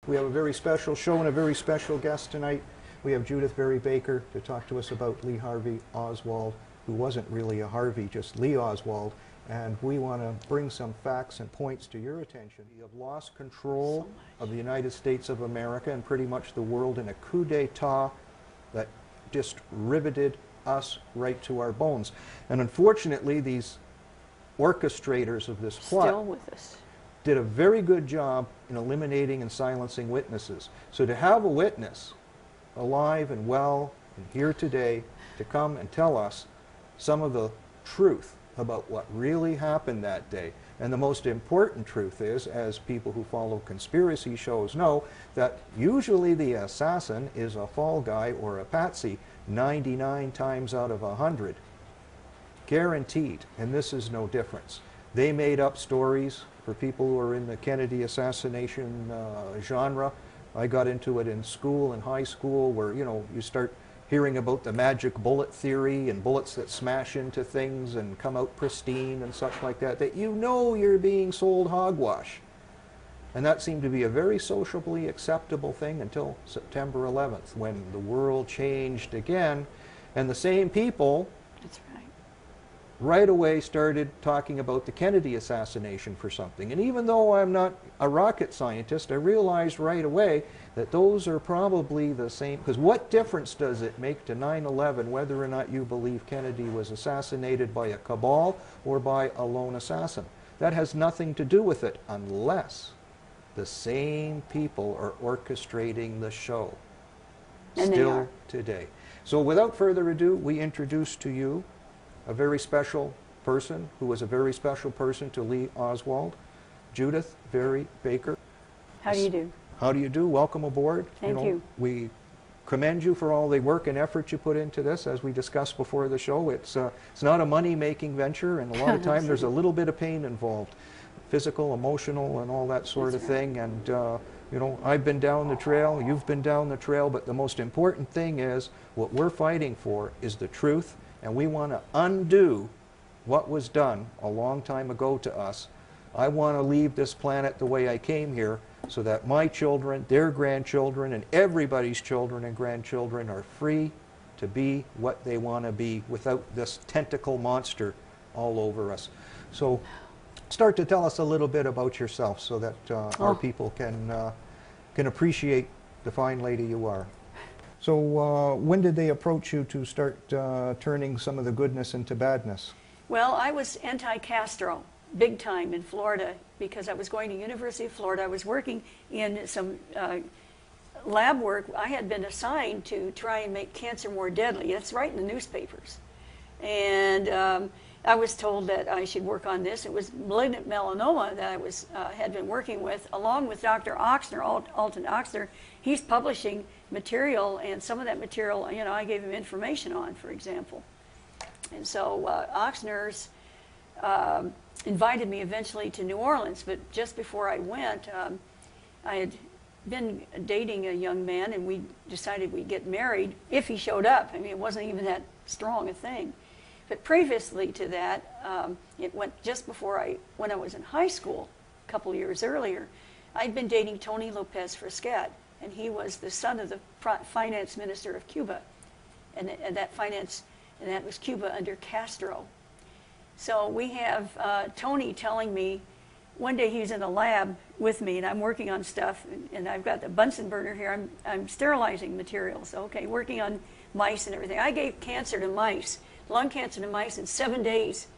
We have a very special show and a very special guest tonight. We have Judyth Vary Baker to talk to us about Lee Harvey Oswald, who wasn't really a Harvey, just Lee Oswald. And we want to bring some facts and points to your attention. You have lost control of the United States of America and pretty much the world in a coup d'etat that just riveted us right to our bones. And unfortunately, these orchestrators of this plot still with us did a very good job in eliminating and silencing witnesses. So to have a witness alive and well and here today to come and tell us some of the truth about what really happened that day. And the most important truth is, as people who follow conspiracy shows know, that usually the assassin is a fall guy or a patsy 99 times out of 100. Guaranteed. And this is no difference. They made up stories for people who are in the Kennedy assassination genre. I got into it in school, in high school, where, you know, you start hearing about the magic bullet theory and bullets that smash into things and come out pristine and such like that, that you know you're being sold hogwash. And that seemed to be a very sociably acceptable thing until September 11th, when the world changed again, and the same people That's right. right away started talking about the Kennedy assassination for something. And even though I'm not a rocket scientist, I realized right away that those are probably the same, because what difference does it make to 9/11 whether or not you believe Kennedy was assassinated by a cabal or by a lone assassin? That has nothing to do with it unless the same people are orchestrating the show. And they still are. today. So without further ado, we introduce to you a very special person who was a very special person to Lee Oswald, Judyth Vary Baker. How do you do? How do you do? Welcome aboard. Thank you. We commend you for all the work and effort you put into this. As we discussed before the show, it's not a money-making venture, and a lot of time there's a little bit of pain involved, physical, emotional, and all that sort That's of right. thing. And you know, I've been down the trail, you've been down the trail, but the most important thing is what we're fighting for is the truth, and we want to undo what was done a long time ago to us. I want to leave this planet the way I came here, so that my children, their grandchildren, and everybody's children and grandchildren are free to be what they want to be without this tentacle monster all over us. So start to tell us a little bit about yourself so that our people can appreciate the fine lady you are. So when did they approach you to start turning some of the goodness into badness? Well, I was anti-Castro, big time in Florida, because I was going to University of Florida. I was working in some lab work. I had been assigned to try and make cancer more deadly. That's right in the newspapers. And I was told that I should work on this. It was malignant melanoma that I was had been working with, along with Dr. Ochsner, Alton Ochsner. He's publishing material, and some of that material, you know, I gave him information on, for example. And so Ochsners invited me eventually to New Orleans, but just before I went, I had been dating a young man, and we decided we'd get married if he showed up. I mean, it wasn't even that strong a thing. But previously to that, it went just before when I was in high school, a couple years earlier, I'd been dating Tony Lopez Fresquet, and he was the son of the finance minister of Cuba, and that was Cuba under Castro. So we have Tony telling me, one day he's in a lab with me, and I'm working on stuff, and I've got the Bunsen burner here. I'm sterilizing materials, okay, working on mice and everything. I gave cancer to mice, lung cancer to mice, in 7 days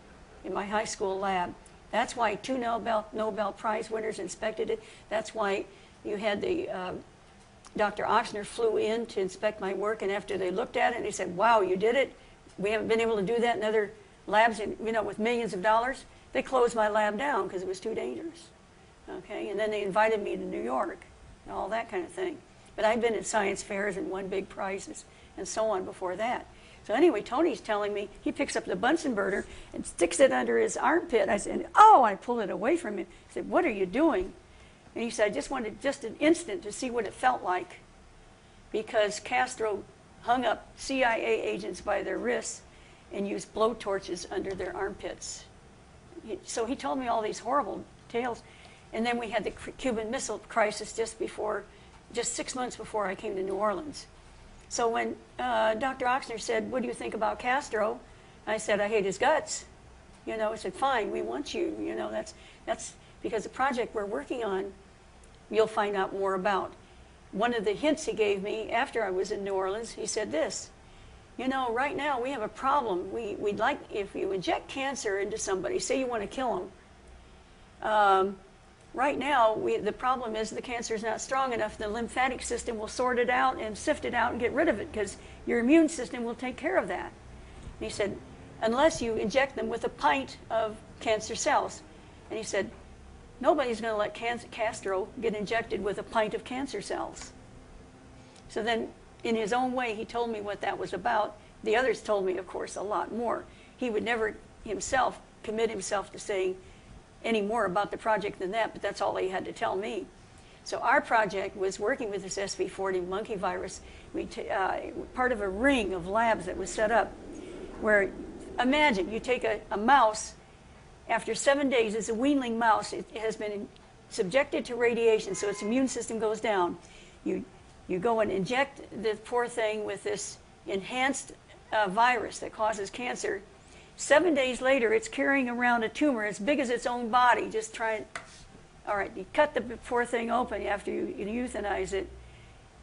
in my high school lab. That's why 2 Nobel Prize winners inspected it. That's why you had the Dr. Ochsner flew in to inspect my work, and after they looked at it, they said, "Wow, you did it. We haven't been able to do that in other labs, you know, with millions of dollars." They closed my lab down because it was too dangerous. Okay, and then they invited me to New York and all that kind of thing. But I'd been at science fairs and won big prizes and so on before that. So anyway, Tony's telling me, he picks up the Bunsen burner and sticks it under his armpit. I said, "Oh," I pulled it away from him. I said, "What are you doing?" And he said, "I just wanted just an instant to see what it felt like," because Castro hung up CIA agents by their wrists and used blowtorches under their armpits. So he told me all these horrible tales. And then we had the Cuban Missile Crisis just before just 6 months before I came to New Orleans. So when Dr. Ochsner said, what do you think about Castro? I said, I hate his guts. You know, I said, fine, we want you. You know, that's because the project we're working on, you'll find out more about. One of the hints he gave me after I was in New Orleans, he said this, you know, right now we have a problem. We'd like, if you inject cancer into somebody, say you want to kill them, right now the problem is the cancer is not strong enough. The lymphatic system will sort it out and sift it out and get rid of it because your immune system will take care of that. And he said, unless you inject them with a pint of cancer cells. And he said, nobody's going to let Castro get injected with a pint of cancer cells. So then, in his own way, he told me what that was about. The others told me, of course, a lot more. He would never himself commit himself to saying any more about the project than that, but that's all he had to tell me. So our project was working with this SV40 monkey virus. Part of a ring of labs that was set up where, imagine, you take a mouse. After 7 days, it's a weanling mouse. It has been subjected to radiation, so its immune system goes down. You go and inject the poor thing with this enhanced virus that causes cancer. 7 days later, it's carrying around a tumor as big as its own body. Just try it. All right, you cut the poor thing open after you euthanize it,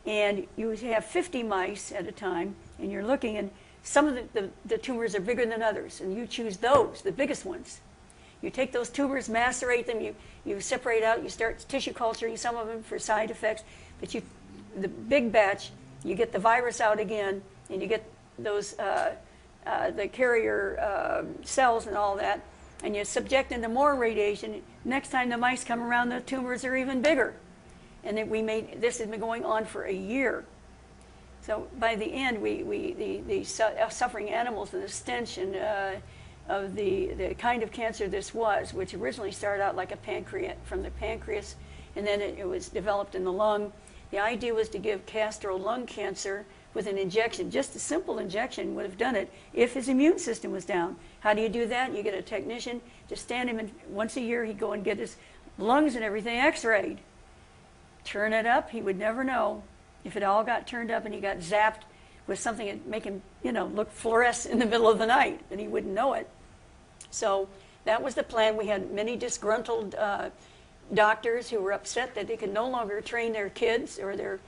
and you have 50 mice at a time, and you're looking, and some of the tumors are bigger than others, and you choose those, the biggest ones. You take those tumors, macerate them, you separate out, you start tissue culturing some of them for side effects, but the big batch, you get the virus out again, and you get those, the carrier cells and all that, and you subject them to more radiation. Next time the mice come around, the tumors are even bigger. And this has been going on for a year. So by the end, the suffering animals and the stench and of the kind of cancer this was, which originally started out like a pancreas, from the pancreas, and then it was developed in the lung. The idea was to give Castro lung cancer with an injection. Just a simple injection would have done it if his immune system was down. How do you do that? You get a technician to stand him, and once a year he'd go and get his lungs and everything x-rayed. Turn it up, he would never know. If it all got turned up and he got zapped with something that make him, look fluoresce in the middle of the night, and he wouldn't know it. So that was the plan. We had many disgruntled doctors who were upset that they could no longer train their kids or their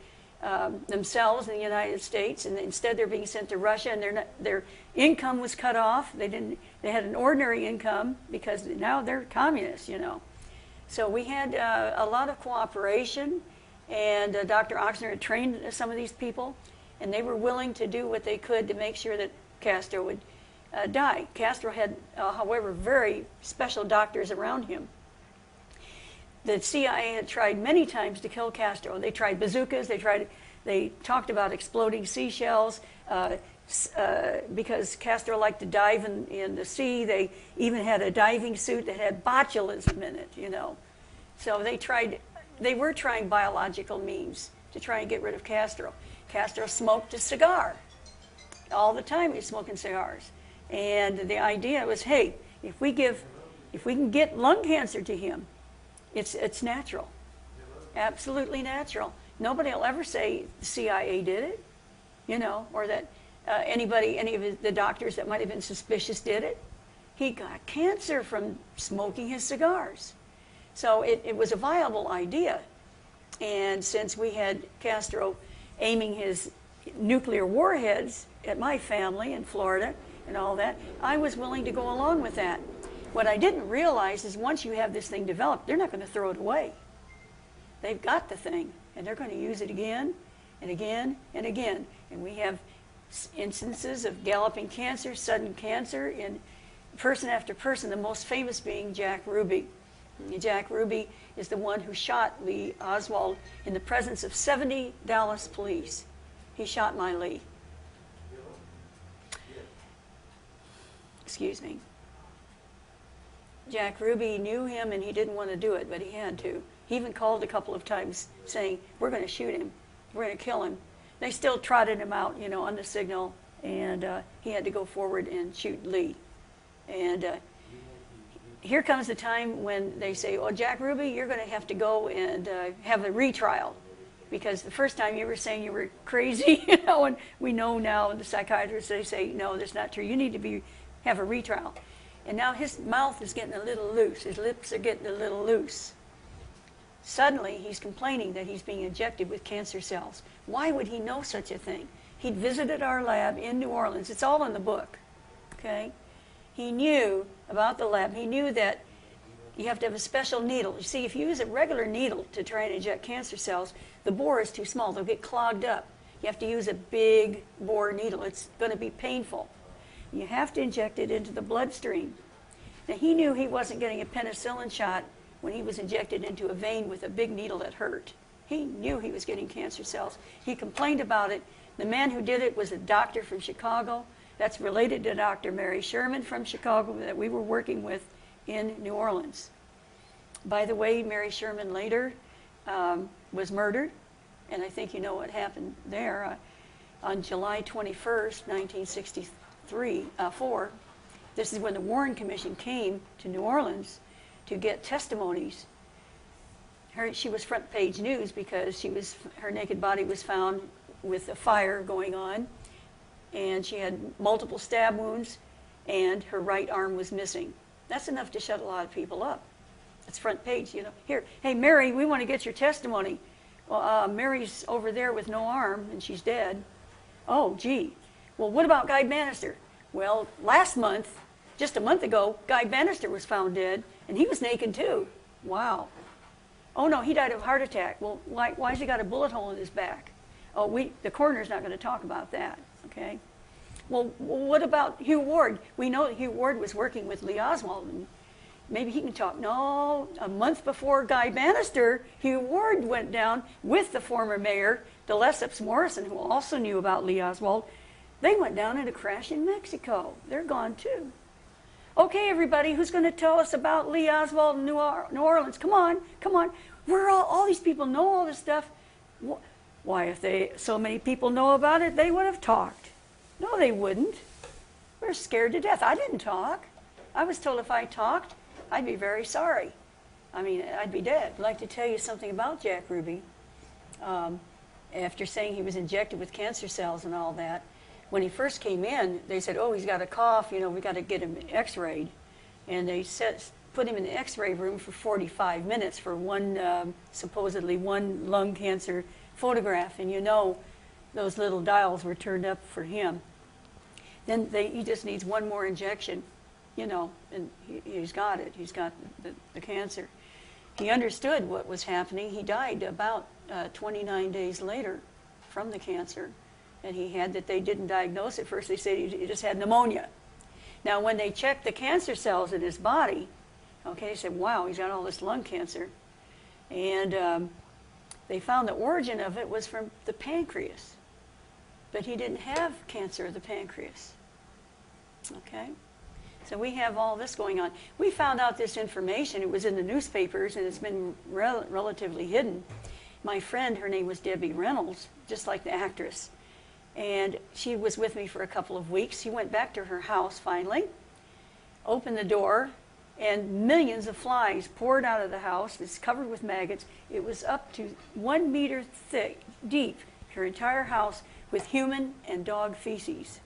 themselves in the United States, and instead they're being sent to Russia, and their income was cut off. They had an ordinary income because now they're communists, So we had a lot of cooperation, and Dr. Ochsner had trained some of these people, and they were willing to do what they could to make sure that Castro would die. Castro had, however, very special doctors around him. The CIA had tried many times to kill Castro. They tried bazookas. They talked about exploding seashells because Castro liked to dive in the sea. They even had a diving suit that had botulism in it, So they were trying biological means to try and get rid of Castro. Castro smoked a cigar. All the time he was smoking cigars. And the idea was, hey, if we can get lung cancer to him, it's natural, absolutely natural. Nobody will ever say the CIA did it, or that any of the doctors that might have been suspicious did it. He got cancer from smoking his cigars. So it was a viable idea. And since we had Castro aiming his nuclear warheads at my family in Florida and all that, I was willing to go along with that. What I didn't realize is once you have this thing developed, they're not going to throw it away. They've got the thing, and they're going to use it again and again and again. And we have instances of galloping cancer, sudden cancer, in person after person, the most famous being Jack Ruby. Jack Ruby is the one who shot Lee Oswald in the presence of 70 Dallas police. He shot my Lee. Excuse me. Jack Ruby knew him, and he didn't want to do it, but he had to. He even called a couple of times saying, we're going to shoot him. We're going to kill him. They still trotted him out, on the signal, and he had to go forward and shoot Lee. And here comes the time when they say, oh, Jack Ruby, you're going to have to go and have a retrial. because the first time you were saying you were crazy, you know, and we know now, the psychiatrists, they say, no, that's not true. You need to have a retrial. And now his mouth is getting a little loose. His lips are getting a little loose. Suddenly, he's complaining that he's being injected with cancer cells. Why would he know such a thing? He'd visited our lab in New Orleans. It's all in the book, okay? He knew about the lab. He knew that you have to have a special needle. You see, if you use a regular needle to try and inject cancer cells, the bore is too small. They'll get clogged up. You have to use a big bore needle. It's going to be painful. You have to inject it into the bloodstream. Now, he knew he wasn't getting a penicillin shot when he was injected into a vein with a big needle that hurt. He knew he was getting cancer cells. He complained about it. The man who did it was a doctor from Chicago that's related to Dr. Mary Sherman from Chicago that we were working with in New Orleans. By the way, Mary Sherman later was murdered, and I think you know what happened there. On July 21st, 1964, this is when the Warren Commission came to New Orleans to get testimonies. She was front page news because her naked body was found with a fire going on, and she had multiple stab wounds, and her right arm was missing. That's enough to shut a lot of people up. It's front page, you know. Here, hey, Mary, we want to get your testimony. Well, Mary's over there with no arm, and she's dead. Oh, gee. Well, what about Guy Bannister? Well, last month, just a month ago, Guy Bannister was found dead, and he was naked too. Wow. Oh, no, he died of a heart attack. Well, why's he got a bullet hole in his back? Oh, the coroner's not going to talk about that, okay? Well, what about Hugh Ward? We know that Hugh Ward was working with Lee Oswald, and maybe he can talk. No, a month before Guy Bannister, Hugh Ward went down with the former mayor, DeLesseps Morrison, who also knew about Lee Oswald. They went down in a crash in Mexico. They're gone too. Okay, everybody, who's going to tell us about Lee Oswald in New Orleans? Come on, come on. All these people know all this stuff. Why, if so many people know about it, they would have talked. No, they wouldn't. We're scared to death. I didn't talk. I was told if I talked, I'd be very sorry. I mean, I'd be dead. I'd like to tell you something about Jack Ruby. After saying he was injected with cancer cells and all that, when he first came in, they said, oh, he's got a cough, you know, we got to get him x-rayed. And they put him in the x-ray room for 45 minutes for supposedly one lung cancer photograph. And you know, those little dials were turned up for him. Then he just needs one more injection, you know, and he's got it. He's got the cancer. He understood what was happening. He died about 29 days later from the cancer. And they didn't diagnose it first. They said he just had pneumonia. Now, when they checked the cancer cells in his body, okay, they said, wow, he's got all this lung cancer. And they found the origin of it was from the pancreas. But he didn't have cancer of the pancreas. Okay? So we have all this going on. We found out this information. It was in the newspapers, and it's been relatively hidden. My friend, her name was Debbie Reynolds, just like the actress. And she was with me for a couple of weeks. He went back to her house finally, opened the door, and millions of flies poured out of the house. It's covered with maggots. It was up to 1 meter deep, her entire house, with human and dog feces.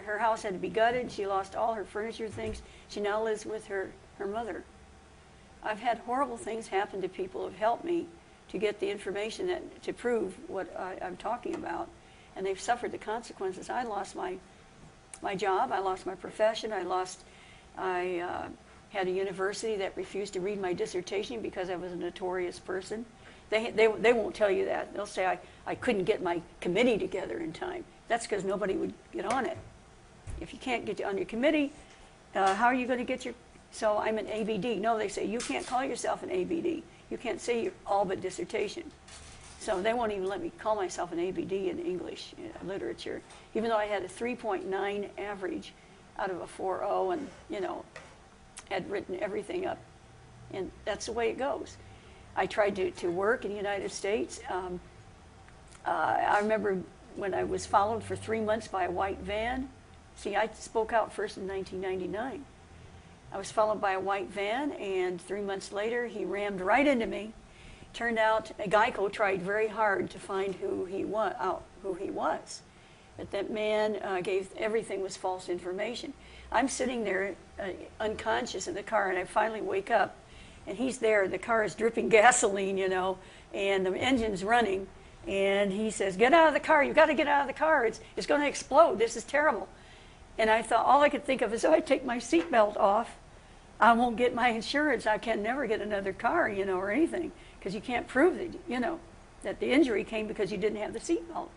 Her house had to be gutted. She lost all her furniture things. She now lives with her mother. I've had horrible things happen to people who have helped me to get the information to prove what I'm talking about. And they've suffered the consequences. I lost my job. I lost my profession. I had a university that refused to read my dissertation because I was a notorious person. They won't tell you that. They'll say I couldn't get my committee together in time. That's because nobody would get on it. If you can't get on your committee, how are you going to get your... So I'm an ABD. No, they say, you can't call yourself an ABD. You can't say you're all but dissertation. So they won't even let me call myself an ABD in English literature, even though I had a 3.9 average out of a 4.0 and, you know, had written everything up. And that's the way it goes. I tried to work in the United States. I remember when I was followed for 3 months by a white van. See, I spoke out first in 1999. I was followed by a white van, and 3 months later, he rammed right into me. Turned out Geico tried very hard to find who he was. But that man everything was false information. I'm sitting there unconscious in the car, and I finally wake up, and he's there. The car is dripping gasoline, you know, and the engine's running. And he says, "Get out of the car. You've got to get out of the car. It's going to explode. This is terrible." And I thought, all I could think of is, if I take my seatbelt off, I won't get my insurance. I can never get another car, you know, or anything, because you can't prove that, you know, that the injury came because you didn't have the seatbelt.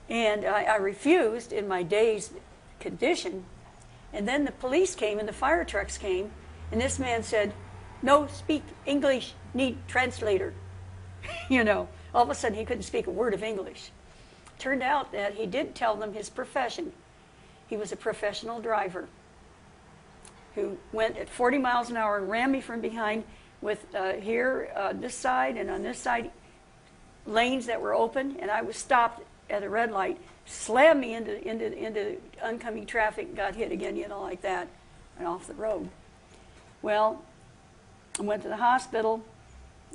And I refused in my dazed condition. And then the police came and the fire trucks came, and this man said, "No, speak English, need translator." You know, all of a sudden he couldn't speak a word of English. Turned out that he did tell them his profession. He was a professional driver who went at 40 miles an hour and ran me from behind with this side and on this side lanes that were open, and I was stopped at a red light, slammed me into oncoming traffic, got hit again, you know, like that, and off the road. Well, I went to the hospital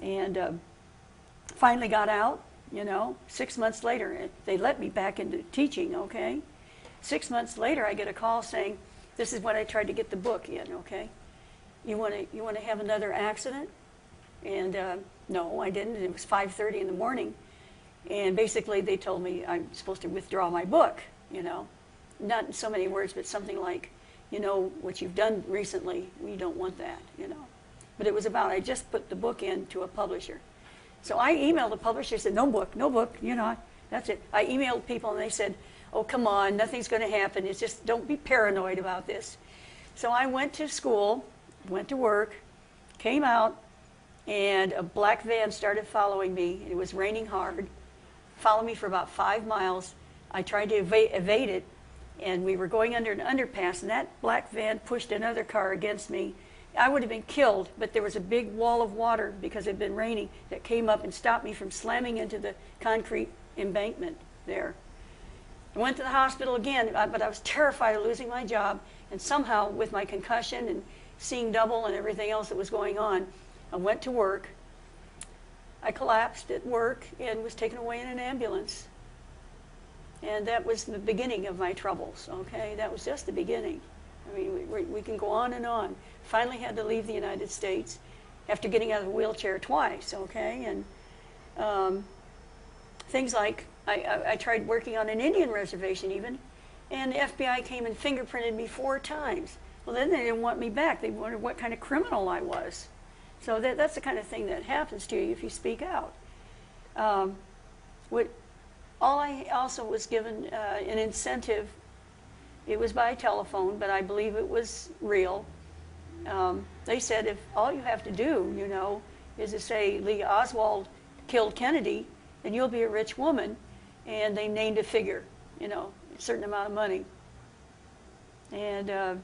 and finally got out, you know. 6 months later, they let me back into teaching, okay? 6 months later, I get a call saying, "This is when I tried to get the book in, okay? You want to have another accident?" And no, I didn't. It was 5:30 in the morning. And basically, they told me I'm supposed to withdraw my book, you know. Not in so many words, but something like, "You know, what you've done recently, we don't want that," you know. But it was about, I just put the book in to a publisher. So I emailed the publisher, said, no book, you know, that's it. I emailed people, and they said, "Oh, come on, nothing's going to happen. It's just, don't be paranoid about this." So I went to school, went to work, came out, and a black van started following me. It was raining hard. Followed me for about 5 miles. I tried to evade it, and we were going under an underpass, and that black van pushed another car against me. I would have been killed, but there was a big wall of water, because it had been raining, that came up and stopped me from slamming into the concrete embankment there. I went to the hospital again, but I was terrified of losing my job, and somehow, with my concussion and seeing double and everything else that was going on, I went to work. I collapsed at work and was taken away in an ambulance. And that was the beginning of my troubles, okay? That was just the beginning. I mean, we can go on and on. Finally had to leave the United States after getting out of a wheelchair twice, okay? And things like, I tried working on an Indian reservation even, and the FBI came and fingerprinted me 4 times. Well, then they didn't want me back. They wondered what kind of criminal I was. So that's the kind of thing that happens to you if you speak out. I also was given an incentive. It was by telephone, but I believe it was real. They said, if all you have to do, you know, is to say Lee Oswald killed Kennedy, then you'll be a rich woman. And they named a figure, you know, a certain amount of money. And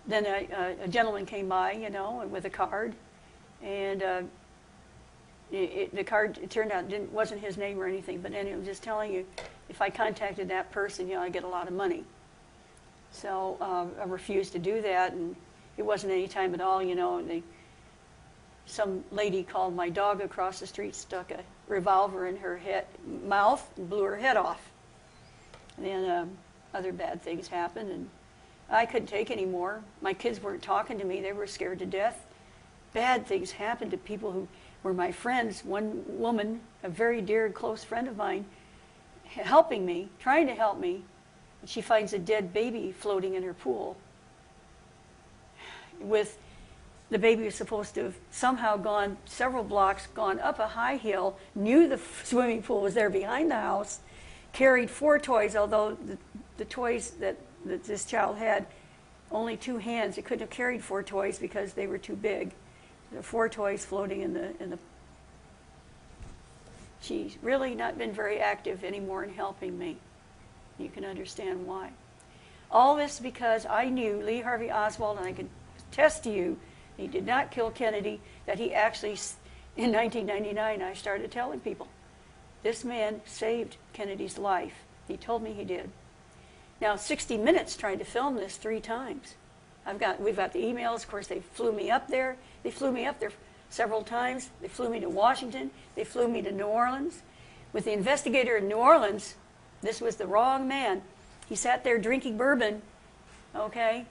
then a gentleman came by, you know, with a card. And the card, it turned out, wasn't his name or anything, but anyway, I'm just telling you, if I contacted that person, you know, I get a lot of money. So I refused to do that, and it wasn't any time at all, you know. And some lady called my dog across the street, stuck a revolver in her mouth, and blew her head off. And then other bad things happened, and I couldn't take any more. My kids weren't talking to me. They were scared to death. Bad things happened to people who were my friends. One woman, a very dear, close friend of mine, helping me, trying to help me, and she finds a dead baby floating in her pool. The baby was supposed to have somehow gone several blocks, gone up a high hill, knew the swimming pool was there behind the house, carried 4 toys, although the toys that this child had, only 2 hands. It couldn't have carried 4 toys because they were too big. There were 4 toys floating in the. She's really not been very active anymore in helping me. You can understand why. All this because I knew Lee Harvey Oswald, and I can attest to you, he did not kill Kennedy, that he actually, in 1999, I started telling people, this man saved Kennedy's life. He told me he did. Now, 60 Minutes tried to film this 3 times. We've got the emails. Of course, they flew me up there. They flew me up there several times. They flew me to Washington. They flew me to New Orleans. With the investigator in New Orleans, this was the wrong man. He sat there drinking bourbon, okay,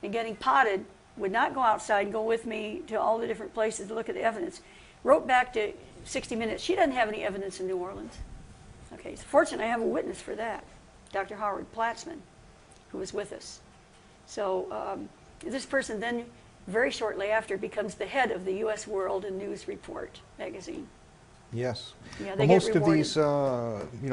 and getting potted, would not go outside and go with me to all the different places to look at the evidence. Wrote back to 60 Minutes, she doesn't have any evidence in New Orleans. Okay, so fortunately I have a witness for that, Dr. Howard Platzman, who was with us. So this person then, very shortly after, becomes the head of the U.S. World and News Report magazine. Yes. Yeah, Well, most of these,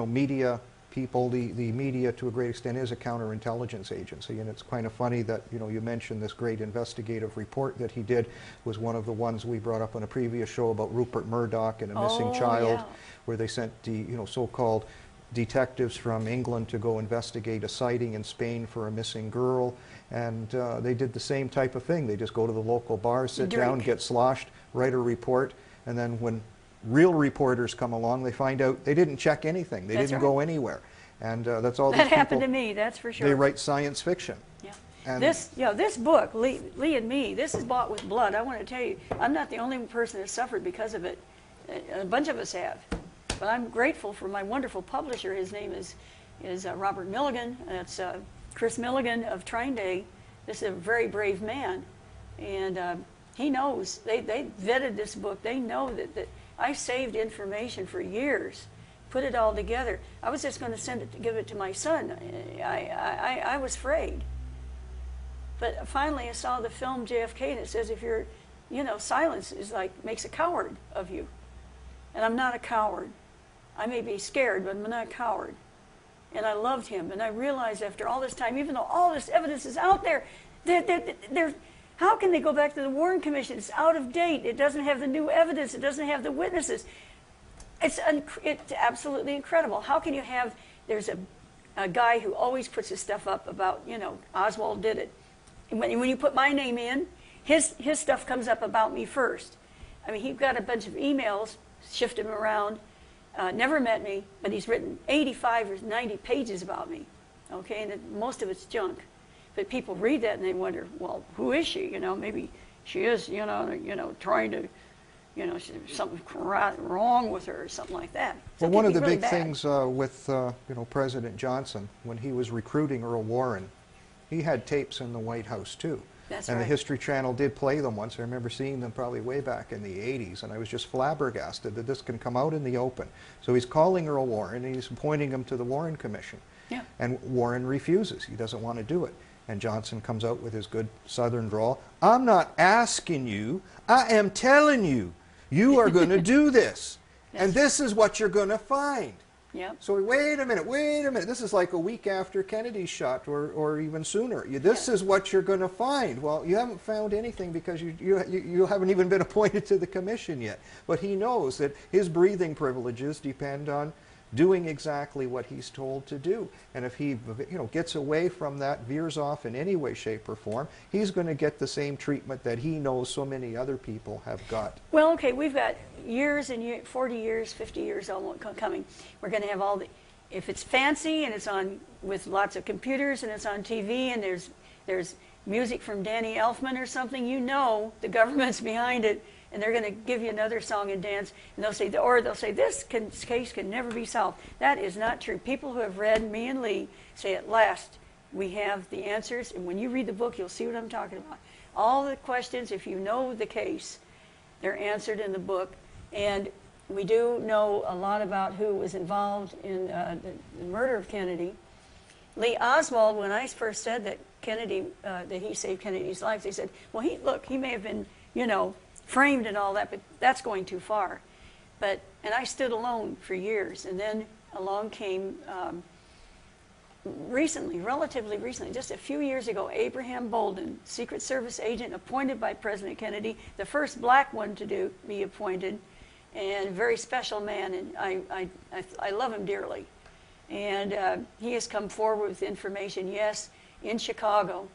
media people, the media to a great extent is a counterintelligence agency, and it's kind of funny that, you mentioned this great investigative report that he did was one of the ones we brought up on a previous show about Rupert Murdoch and a missing child, where they sent the, so-called detectives from England to go investigate a sighting in Spain for a missing girl, and they did the same type of thing. They just go to the local bar, sit down, get sloshed, write a report, and then when real reporters come along, they find out they didn't check anything. They didn't go anywhere. And that's all these people. That happened to me, that's for sure. They write science fiction. Yeah. And this book, Lee and Me, this is bought with blood. I want to tell you, I'm not the only person that suffered because of it. A bunch of us have. But I'm grateful for my wonderful publisher. His name is Robert Milligan. That's Chris Milligan of Trine Day. This is a very brave man. And he knows. They vetted this book. They know that I saved information for years, put it all together. I was just going to give it to my son. I was afraid. But finally I saw the film JFK, and it says if you're, silence is makes a coward of you. And I'm not a coward. I may be scared, but I'm not a coward. And I loved him, and I realized after all this time, even though all this evidence is out there, how can they go back to the Warren Commission? It's out of date. It doesn't have the new evidence. It doesn't have the witnesses. It's absolutely incredible. How can you have, there's a guy who always puts his stuff up about, Oswald did it. And when you put my name in, his stuff comes up about me first. I mean, he's got a bunch of emails, shifted him around, never met me, but he's written 85 or 90 pages about me, okay, and most of it's junk. But people read that and they wonder, well, who is she? Maybe she is, trying to, something wrong with her or something like that. So well, one of the big things with, President Johnson, when he was recruiting Earl Warren, he had tapes in the White House too. That's and right. the History Channel did play them once. I remember seeing them probably way back in the 80s, and I was just flabbergasted that this can come out in the open. So he's calling Earl Warren, and he's appointing him to the Warren Commission. Yeah. And Warren refuses. He doesn't want to do it. And Johnson comes out with his good Southern drawl. I'm not asking you. I am telling you. You are going to do this. And this is what you're going to find. Yep. So wait a minute. This is like a week after Kennedy's shot, or even sooner. This is what you're going to find. Well, you haven't found anything because you haven't even been appointed to the commission yet. But he knows that his breathing privileges depend on doing exactly what he's told to do. And if he gets away from that, veers off in any way, shape, or form, he's going to get the same treatment that he knows so many other people have got. Well, okay, we've got years and years, 40 years, 50 years almost coming. We're going to have all the, if it's fancy and it's on with lots of computers and it's on TV and there's music from Danny Elfman or something, the government's behind it. And they're going to give you another song and dance, and they'll say this case can never be solved. That is not true. People who have read me and Lee say at last we have the answers, and when you read the book, you'll see what I'm talking about. All the questions, if you know the case, they're answered in the book, and we do know a lot about who was involved in the murder of Kennedy. Lee Oswald, when I first said that that he saved Kennedy's life, they said, well, he may have been, framed and all that, but that's going too far. And I stood alone for years, and then along came relatively recently, just a few years ago, Abraham Bolden, Secret Service agent appointed by President Kennedy, the first black one to be appointed, and a very special man, and I love him dearly. And he has come forward with information, yes, in Chicago.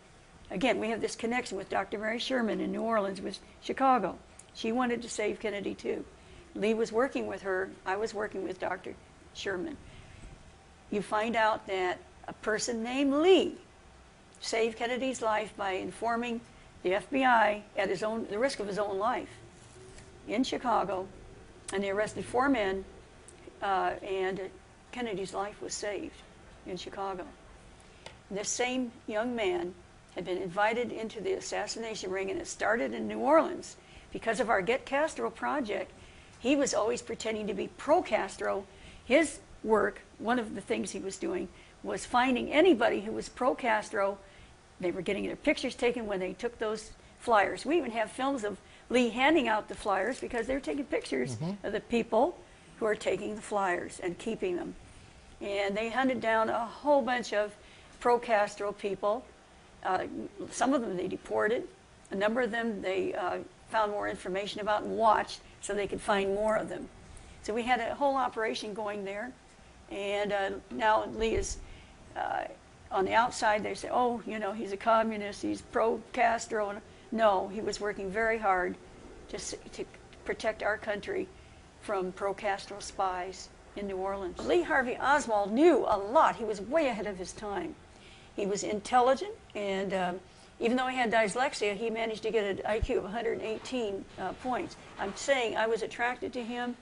Again, we have this connection with Dr. Mary Sherman in New Orleans with Chicago. She wanted to save Kennedy too. Lee was working with her. I was working with Dr. Sherman. You find out that a person named Lee saved Kennedy's life by informing the FBI at the risk of his own life. in Chicago, and they arrested 4 men, and Kennedy's life was saved in Chicago. This same young man had been invited into the assassination ring, and it started in New Orleans. Because of our Get Castro project, he was always pretending to be pro-Castro. His work, one of the things he was doing, was finding anybody who was pro-Castro. They were getting their pictures taken when they took those flyers. We even have films of Lee handing out the flyers because they're taking pictures of the people who are taking the flyers and keeping them. And they hunted down a whole bunch of pro-Castro people. Some of them they deported. A number of them they found more information about and watched so they could find more of them. So we had a whole operation going there. And now Lee is on the outside. They say, oh, you know, he's a communist, he's pro-Castro. No, he was working very hard to protect our country from pro-Castro spies in New Orleans. Lee Harvey Oswald knew a lot. He was way ahead of his time. He was intelligent, and even though he had dyslexia, he managed to get an IQ of 118 points. I'm saying I was attracted to him.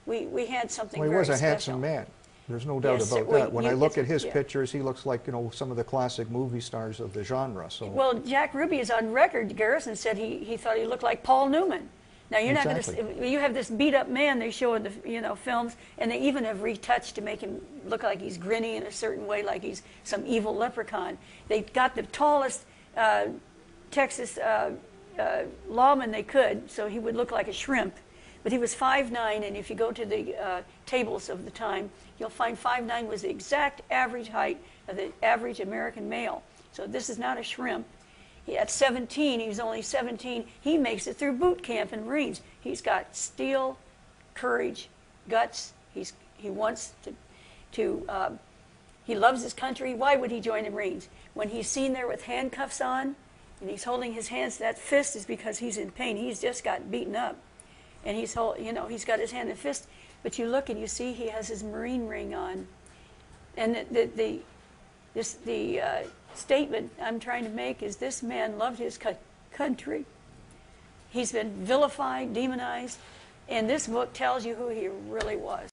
We had something very special. Well, he was a handsome man. There's no doubt about that. When I look at his pictures, he looks like, you know, some of the classic movie stars of the genre. So. Well, Jack Ruby is on record. Garrison said he thought he looked like Paul Newman. Now you're not going to. You have this beat up man they show in the films, and they even have retouched to make him look like he's grinning in a certain way, like he's some evil leprechaun. They got the tallest Texas lawman they could, so he would look like a shrimp. But he was 5'9", and if you go to the tables of the time, you'll find 5'9" was the exact average height of the average American male. So this is not a shrimp. At 17, he was only 17, he makes it through boot camp in Marines. He's got steel, courage, guts. He wants to he loves his country. Why would he join the Marines? When he's seen there with handcuffs on, and he's holding his hands, that fist is because he's in pain. He's just got beaten up. And he's got his hand in fist, but you look and you see he has his Marine ring on. And the statement I'm trying to make is this man loved his country. He's been vilified, demonized, and this book tells you who he really was.